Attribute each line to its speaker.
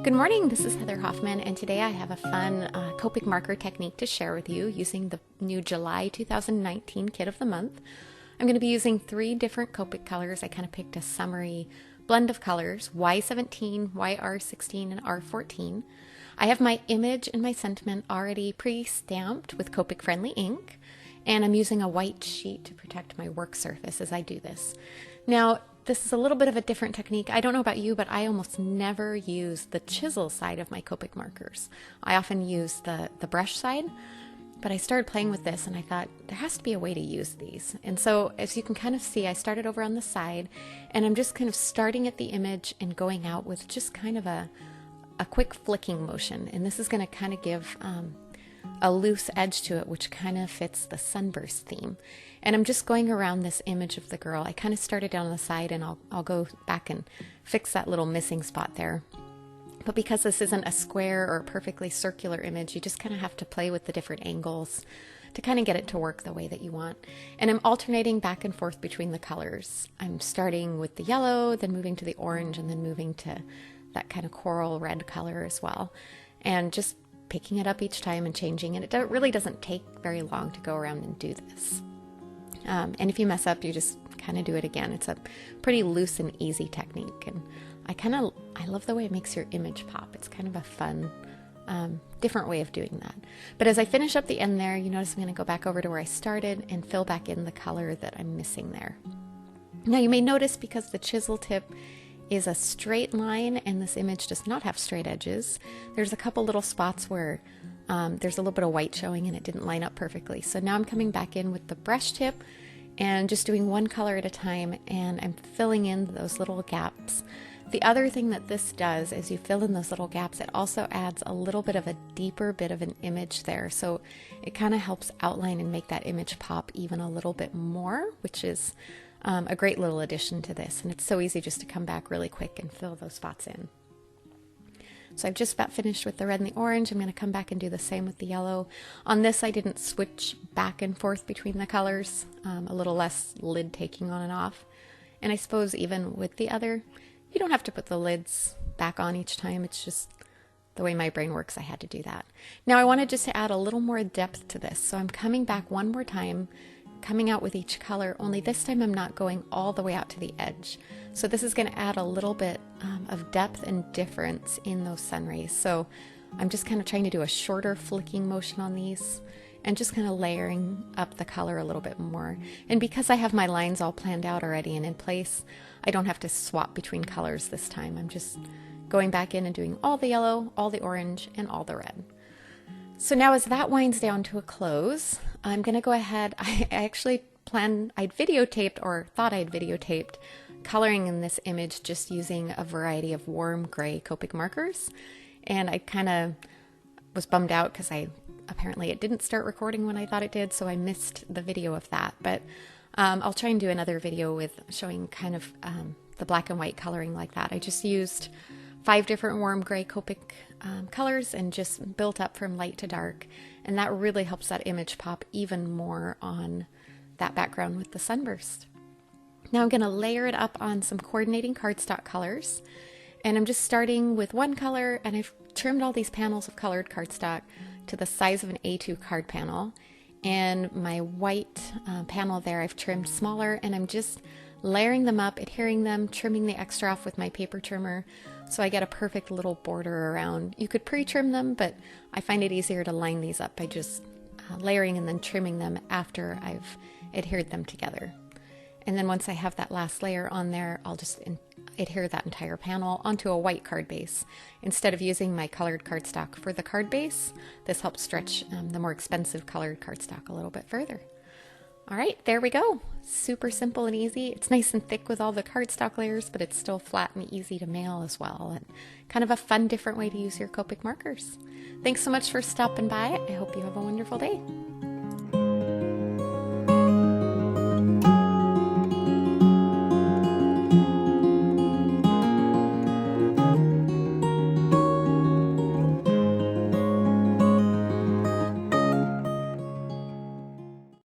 Speaker 1: Good morning, this is Heather Hoffman, and today I have a fun Copic marker technique to share with you using the new July 2019 Kit of the Month. I'm going to be using 3 different Copic colors. I kind of picked a summary blend of colors, Y17, YR16, and R14. I have my image and my sentiment already pre-stamped with Copic friendly ink, and I'm using a white sheet to protect my work surface as I do this. Now, this is a little bit of a different technique. I don't know about you, but I almost never use the chisel side of my Copic markers. I often use the brush side, but I started playing with this and I thought there has to be a way to use these. And so as you can kind of see, I started over on the side and I'm just kind of starting at the image and going out with just kind of a quick flicking motion. And this is going to kind of give a loose edge to it, which kind of fits the Sunburst theme. And I'm just going around this image of the girl. I kind of started down the side and I'll go back and fix that little missing spot there. But because this isn't a square or a perfectly circular image, you just kind of have to play with the different angles to kind of get it to work the way that you want. And I'm alternating back and forth between the colors. I'm starting with the yellow, then moving to the orange, and then moving to that kind of coral red color as well. And just picking it up each time and changing it. It really doesn't take very long to go around and do this. And if you mess up, you just kind of do it again. It's a pretty loose and easy technique. And I love the way it makes your image pop. It's kind of a fun, different way of doing that. But as I finish up the end there, you notice I'm going to go back over to where I started and fill back in the color that I'm missing there. Now you may notice because the chisel tip is a straight line and this image does not have straight edges, there's a couple little spots where there's a little bit of white showing and it didn't line up perfectly. So now I'm coming back in with the brush tip and just doing one color at a time, and I'm filling in those little gaps. The other thing that this does is you fill in those little gaps, it also adds a little bit of a deeper bit of an image there. So it kind of helps outline and make that image pop even a little bit more, which is a great little addition to this. And it's so easy just to come back really quick and fill those spots in. So I've just about finished with the red and the orange. I'm going to come back and do the same with the yellow. On this, I didn't switch back and forth between the colors, a little less lid taking on and off. And I suppose even with the other, you don't have to put the lids back on each time. It's just the way my brain works, I had to do that. Now I wanted just to add a little more depth to this. So I'm coming back one more time, coming out with each color, only this time I'm not going all the way out to the edge. So this is going to add a little bit of depth and difference in those sun rays. So I'm just kind of trying to do a shorter flicking motion on these and just kind of layering up the color a little bit more. And because I have my lines all planned out already and in place, I don't have to swap between colors this time. I'm just going back in and doing all the yellow, all the orange, and all the red. So now as that winds down to a close, I'm going to go ahead. I actually I'd videotaped or thought I'd videotaped coloring in this image just using a variety of warm gray Copic markers. And I kind of was bummed out because apparently it didn't start recording when I thought it did, so I missed the video of that. But I'll try and do another video with showing kind of the black and white coloring like that. I just used 5 different warm gray Copic colors and just built up from light to dark, and that really helps that image pop even more on that background with the Sunburst. Now I'm going to layer it up on some coordinating cardstock colors, and I'm just starting with one color, and I've trimmed all these panels of colored cardstock to the size of an A2 card panel, and my white panel there I've trimmed smaller, and I'm just layering them up, adhering them, trimming the extra off with my paper trimmer so I get a perfect little border around. You could pre-trim them, but I find it easier to line these up by just layering and then trimming them after I've adhered them together. And then once I have that last layer on there, I'll just adhere that entire panel onto a white card base. Instead of using my colored cardstock for the card base, this helps stretch the more expensive colored cardstock a little bit further. All right, there we go. Super simple and easy. It's nice and thick with all the cardstock layers, but it's still flat and easy to mail as well. And kind of a fun, different way to use your Copic markers. Thanks so much for stopping by. I hope you have a wonderful day.